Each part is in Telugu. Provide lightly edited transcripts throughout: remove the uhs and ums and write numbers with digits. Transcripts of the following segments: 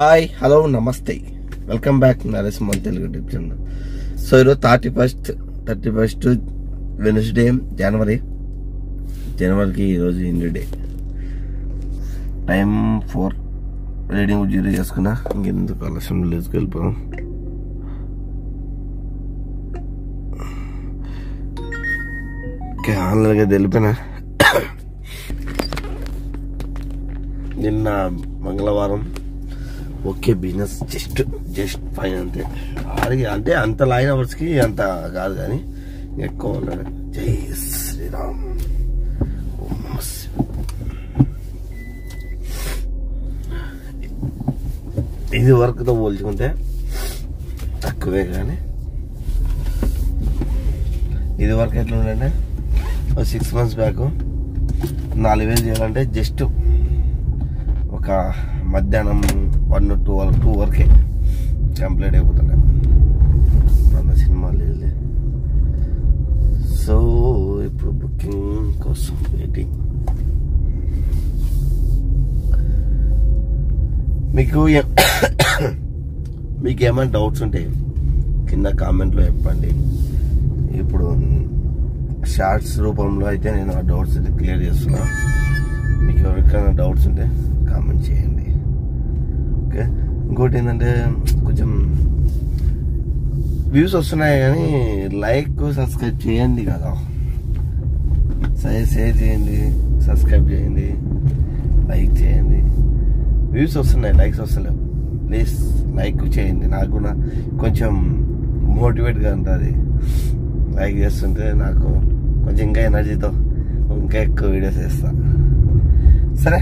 హాయ్ హలో నమస్తే వెల్కమ్ బ్యాక్ నరేష్మల్ తెలుగు యూట్యూబ్ ఛానల్. సో ఈరోజు 31st వెన్స్డే జనవరికి ఈరోజు ఇండి డే. టైం 4 రీడింగ్ 0 చేసుకున్నా. ఇంకెందుకు ఆలస్యం వెళ్ళిపోయాం. ఆన్లైన్గా తెలిపిన నిన్న మంగళవారం ఓకే బిజినెస్ జస్ట్ ఫైన్ అంతే. అంటే అంత లైన్ అవర్స్కి అంత కాదు కానీ ఎక్కువ ఉన్నాడు. జై శ్రీరామ్. ఇది వర్క్తో పోల్చుకుంటే తక్కువే కానీ ఇది వర్క్ ఎట్లా ఉందంటే 6 months బ్యాక్ 4,000 చేయాలంటే జస్ట్ ఒక మధ్యాహ్నం 1 to 2 వరకే కంప్లీట్ అయిపోతున్నాయి. మన సినిమాలు వెళ్ళి సో ఇప్పుడు బుకింగ్ కోసం వెయిటింగ్. మీకు ఏమైనా డౌట్స్ ఉంటే కింద కామెంట్లో చెప్పండి. ఇప్పుడు షార్ట్స్ రూపంలో అయితే నేను ఆ డౌట్స్ అయితే క్లియర్ చేస్తున్నా. మీకు ఎవరికైనా డౌట్స్ ఉంటే కామెంట్ చేయండి. ఓకే, ఇంకోటి ఏంటంటే కొంచెం వ్యూస్ వస్తున్నాయి కానీ లైక్ సబ్స్క్రైబ్ చేయండి కదా. షేర్ చేయండి, సబ్స్క్రైబ్ చేయండి, లైక్ చేయండి. వ్యూస్ వస్తున్నాయి, లైక్స్ వస్తలేవు. ప్లీజ్ లైక్ చేయండి, నాకు కూడా కొంచెం మోటివేట్గా ఉంటుంది. లైక్ చేస్తుంటే నాకు కొంచెం ఇంకా ఎనర్జీతో ఇంకా ఎక్కువ వీడియోస్ చేస్తా. సరే,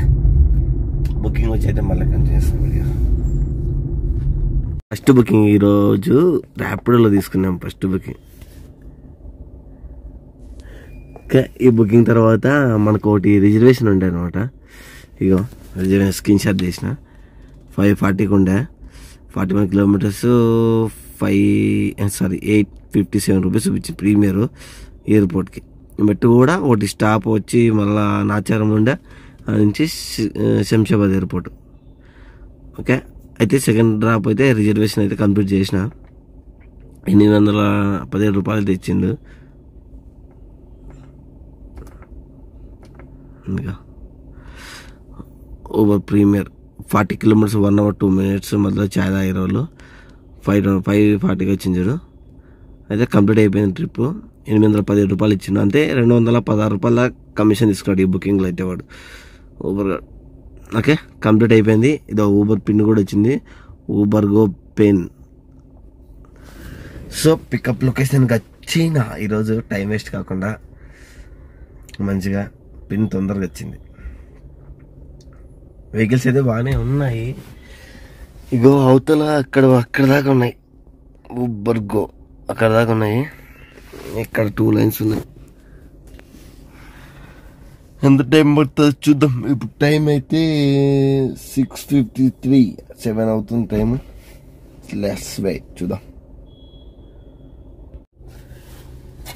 బుకింగ్ వచ్చి అయితే మళ్ళీ కంటిన్యూ చేస్తాం వీడియో. ఫస్ట్ బుకింగ్ ఈరోజు ర్యాపిడోలో తీసుకున్నాం. First booking. ఓకే, ఈ బుకింగ్ తర్వాత మనకు ఒకటి రిజర్వేషన్ ఉండే అనమాట. ఇగో రిజర్వేషన్ స్క్రీన్ షాట్ చేసిన. 5:40కి ఉండే. 41 kilometers 857 రూపీస్ చూపించి ప్రీమియర్ ఎయిర్పోర్ట్కి. మెట్టు కూడా ఒకటి స్టాప్ వచ్చి మళ్ళీ నాచారం ఉండే నుంచి శంషాబాద్ ఎయిర్పోర్ట్. ఓకే, అయితే సెకండ్ డ్రాప్ అయితే రిజర్వేషన్ అయితే కంప్లీట్ చేసిన. 817 రూపాయలు తెచ్చిండు. ఇంకా over premier 40 kilometers 1 hour 2 minutes మధ్యలో ఛాయ్ తాగే రోజులు 5:40కి వచ్చింది చూడు. అయితే కంప్లీట్ అయిపోయింది ట్రిప్. 817 రూపాయలు ఇచ్చిండు. అంటే 216 రూపాయల కమిషన్ తీసుకున్నాడు ఈ బుకింగ్లో అయితే వాడు ఊబర్. ఓకే, కంప్లీట్ అయిపోయింది. ఇదో ఊబర్ పిన్ కూడా వచ్చింది, ఊబర్ గో పెన్. సో పికప్ లొకేషన్కి వచ్చిన ఈరోజు టైం వేస్ట్ కాకుండా మంచిగా పిన్ తొందరగా వచ్చింది. వెహికల్స్ అయితే బాగానే ఉన్నాయి. ఇగో అవతల అక్కడ దాకా ఉన్నాయి. ఊబర్ గో అక్కడ దాకా ఉన్నాయి. ఇక్కడ 2 lines ఉన్నాయి. ఎంత టైం పడుతుంది చూద్దాం. ఇప్పుడు టైం అయితే 6:53 7 అవుతుంది టైం. లెట్స్ వెయిట్, చూద్దాం.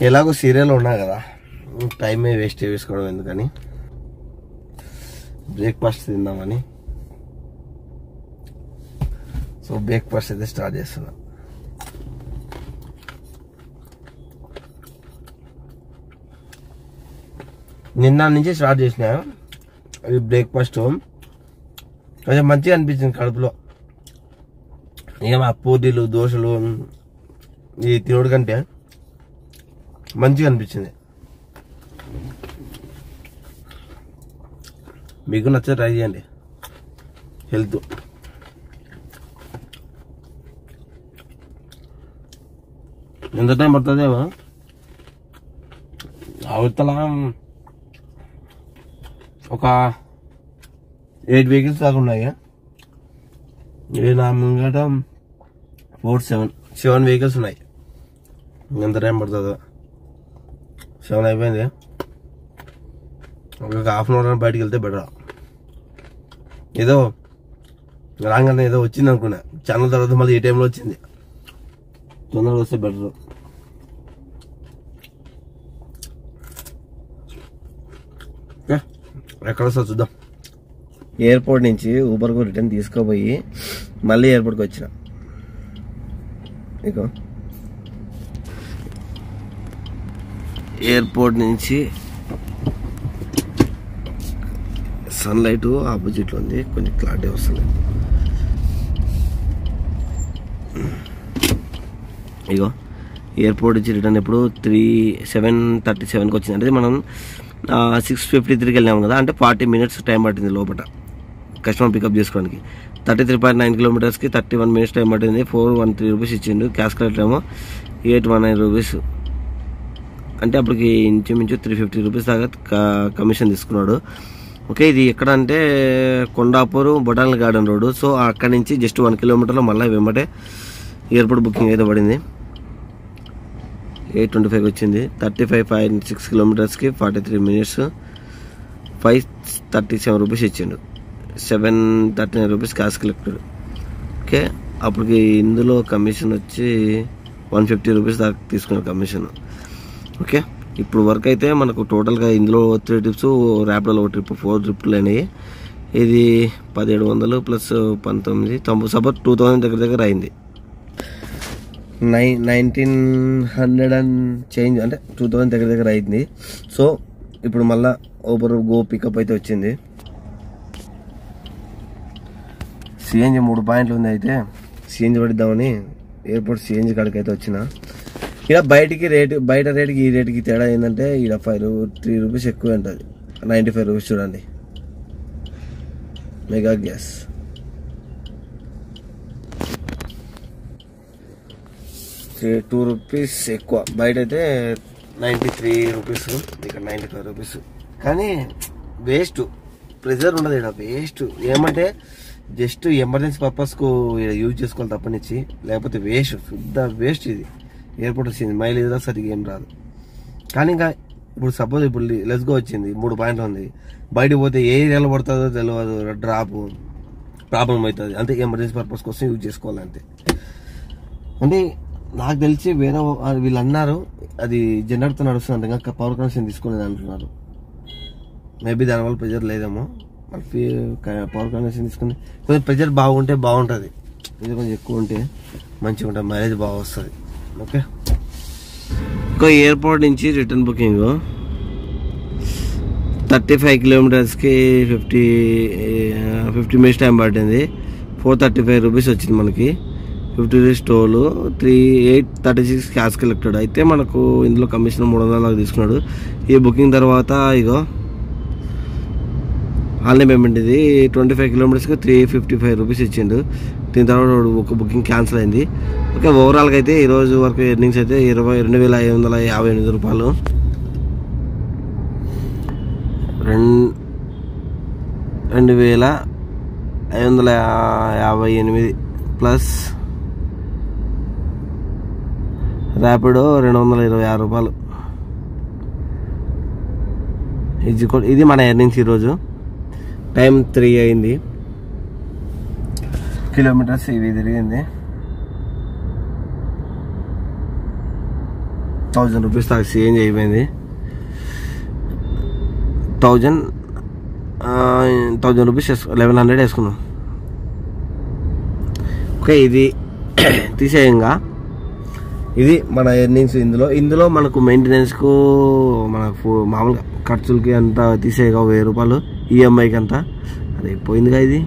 ఎలాగో సీరియల్ ఉన్నా కదా, టైమే వేస్ట్ వేసుకోవడం ఎందుకని బ్రేక్ఫాస్ట్ తిందామని. సో బ్రేక్ఫాస్ట్ అయితే స్టార్ట్ చేస్తున్నా. నిన్న నుంచి స్టార్ట్ చేసిన ఈ బ్రేక్ఫాస్ట్. కొంచెం మంచిగా అనిపించింది కడుపులో. ఏం ఆ పూరీలు దోశలు ఈ తినడు కంటే మంచిగా అనిపించింది. మీకు నచ్చే ట్రై చేయండి. హెల్త్ ఎంత టైం పడుతుందేమో. అవతల ఒక 8 vehicles దాకా ఉన్నాయి. నా ముంగట 7 vehicles ఉన్నాయి. ఎంత టైం పడుతుందో. 7 అయిపోయింది. ఒక ½ hour బయటికి వెళ్తే బెటర్. ఏదో రాగానే ఏదో వచ్చింది అనుకున్నా. ఛానల్ తర్వాత మళ్ళీ ఈ టైంలో వచ్చింది. తొందరగా వస్తే బెటర్. ఎక్కడ వస్తా చూద్దాం. ఎయిర్పోర్ట్ నుంచి ఊబర్ కు రిటర్న్ తీసుకోపోయి మళ్ళీ ఎయిర్పోర్ట్కి వచ్చిన. ఇక ఎయిర్పోర్ట్ నుంచి సన్లైట్ ఆపోజిట్లో ఉంది, కొంచెం క్లారిటీ వస్తుంది. ఇగో ఎయిర్పోర్ట్ నుంచి రిటర్న్ ఎప్పుడు 7:37కి వచ్చింది. అంటే మనం 6:53కి వెళ్ళాము కదా, అంటే 40 మినిట్స్ టైం పట్టింది లోపల కస్టమర్ పికప్ చేసుకోవడానికి. 33.9 కిలోమీటర్స్కి 31 మినిట్స్ టైం పట్టింది. 413 రూపీస్ ఇచ్చిండు. క్యాష్ కలెక్టర్ ఏమో 819 రూపీస్, అంటే అప్పటికి ఇంచుమించు 350 రూపీస్ దాకా కమిషన్ తీసుకున్నాడు. ఓకే, ఇది ఎక్కడ అంటే Kondapur botanical garden road. So అక్కడి నుంచి జస్ట్ 1 కిలోమీటర్లో మళ్ళీ వెంబటే ఎయిర్పోర్ట్ బుకింగ్ అయితే పడింది. 8:25 వచ్చింది. 35.6 కిలోమీటర్స్కి 43 మినిట్స్ 537 రూపీస్ ఇచ్చిండు. 739 రూపీస్ క్యాష్ కలెక్టెడ్. ఓకే, అప్పటికి ఇందులో కమిషన్ వచ్చి 150 రూపీస్ దాకా తీసుకున్నాడు కమిషన్. ఓకే, ఇప్పుడు వరకు అయితే మనకు టోటల్గా ఇందులో 3 ట్రిప్స్, ర్యాపిడోలో ఒక ట్రిప్, 4 ట్రిప్లు అయినాయి. ఇది 1700 ప్లస్ 19 సపోజ్ 2000 దగ్గర అయింది. 1900 అండ్ చేంజ్, అంటే 2000 దగ్గర అయింది. సో ఇప్పుడు మళ్ళీ ఊబర్ గో పికప్ అయితే వచ్చింది. సిఎన్జి 3 పాయింట్లు ఉంది. అయితే సిఎన్జి పడిద్దామని ఎయిర్పోర్ట్ సిఎన్జి కాడికి అయితే వచ్చిన. ఇక్కడ బయట రేటుకి ఈ రేటుకి తేడా ఏంటంటే ఇక్కడ 3 రూపీస్ ఎక్కువ ఉంటుంది. 95 రూపీస్ చూడండి మెగా గ్యాస్. $2 రూపీస్ ఎక్కువ. బయట అయితే 93 రూపీస్, ఇక్కడ 95 రూపీస్. కానీ వేస్ట్, ప్రెజర్ ఉండదు ఇక్కడ, వేస్ట్. ఏమంటే జస్ట్ ఎమర్జెన్సీ పర్పస్కు యూజ్ చేసుకోవాలి తప్పనిచ్చి, లేకపోతే వేస్ట్, శుద్ధ వేస్ట్. ఇది ఎయిర్పోర్ట్ వచ్చింది, మైలేజ్ సరిగ్గా ఏం రాదు. కానీ ఇంకా ఇప్పుడు సపోజ్ ఇప్పుడు లెస్గో వచ్చింది, 3 పాయింట్లు ఉంది. బయటకు పోతే ఏ ఏరియాలో పడుతుందో తెలియదు, డ్రాప్ ప్రాబ్లం అవుతుంది. అంతే, ఎమర్జెన్సీ పర్పస్ కోసం యూజ్ చేసుకోవాలి అంతే. అంటే నాకు తెలిసి వేరే వీళ్ళు అన్నారు అది జనరేటర్తో నడుస్తుంది, ఇంకా పవర్ కనెక్షన్ తీసుకునేది అంటున్నారు. మేబీ దానివల్ల ప్రెజర్ లేదేమో. పవర్ కనెక్షన్ తీసుకుని కొంచెం ప్రెజర్ బాగుంటే బాగుంటుంది, ఇది కొంచెం ఎక్కువ ఉంటే మంచిగా ఉంటుంది, మైలేజ్ బాగా వస్తుంది. ఓకే, ఇంకో ఎయిర్పోర్ట్ నుంచి రిటర్న్ బుకింగ్ 35 కిలోమీటర్స్కి 50 మినిట్స్ టైం పట్టింది. 435 రూపీస్ వచ్చింది మనకి. 50 రూపీస్ టోలు, 836 క్యాష్ కలెక్టెడ్. అయితే మనకు ఇందులో కమిషన్ 300 దాకా తీసుకున్నాడు. ఈ బుకింగ్ తర్వాత ఇగో ఆన్లైన్ పేమెంట్. ఇది 25 కిలోమీటర్స్కి 355 రూపీస్ ఇచ్చిండు. దీని తర్వాత ఒక బుకింగ్ క్యాన్సిల్ అయింది. ఓకే, ఓవరాల్గా అయితే ఈరోజు వరకు ఎర్నింగ్స్ అయితే 22,558 రూపాయలు. 2,558 ప్లస్ ర్యాపిడో 226 రూపాయలు. ఇది మన ఎర్నింగ్స్ ఈరోజు. టైం 3 అయింది. కిలోమీటర్స్ ఇవి తిరిగింది. 1000 రూపీస్ దాకా చేంజ్ అయిపోయింది. 1000 రూపీస్ 1100 వేసుకున్నాం. ఓకే, ఇది తీసేయంగా. ఇది మన ఎర్నింగ్స్. ఇందులో మనకు మెయింటెనెన్స్కు, మన మామూలుగా ఖర్చులకి అంతా తీసేయగా 1000 రూపాయలు, ఈఎంఐకి అంతా అది పోయిందిగా. ఇది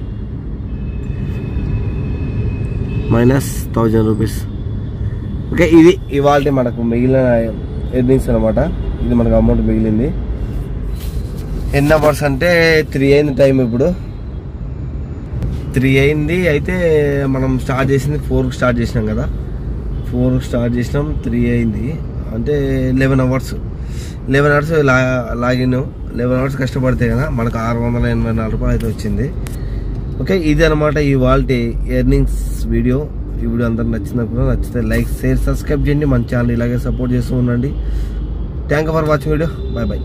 -1000 రూపీస్. ఓకే, ఇది ఇవాళ మనకు మిగిలిన ఎర్నింగ్స్ అనమాట. ఇది మనకు అమౌంట్ మిగిలింది. ఎన్ని అవర్స్ అంటే 3 అయింది టైం. ఇప్పుడు 3 అయింది. అయితే మనం స్టార్ట్ చేసింది 4కి స్టార్ట్ చేసినాం కదా, 4కి స్టార్ట్ చేసినాం. 3 అయింది అంటే 11 అవర్స్. 11 hours login. 11 అవర్స్ కష్టపడితే కదా మనకు 684 రూపాయలు అయితే వచ్చింది. ఓకే, ఇది అనమాట ఇవాళ ఎర్నింగ్స్ వీడియో. ఈ వీడియో అందరికి నచ్చినప్పుడు నచ్చితే లైక్, షేర్, సబ్స్క్రైబ్ చేయండి. మన ఛానల్ ఇలాగే సపోర్ట్ చేస్తూ ఉండండి. Thank you for watching video. Bye bye.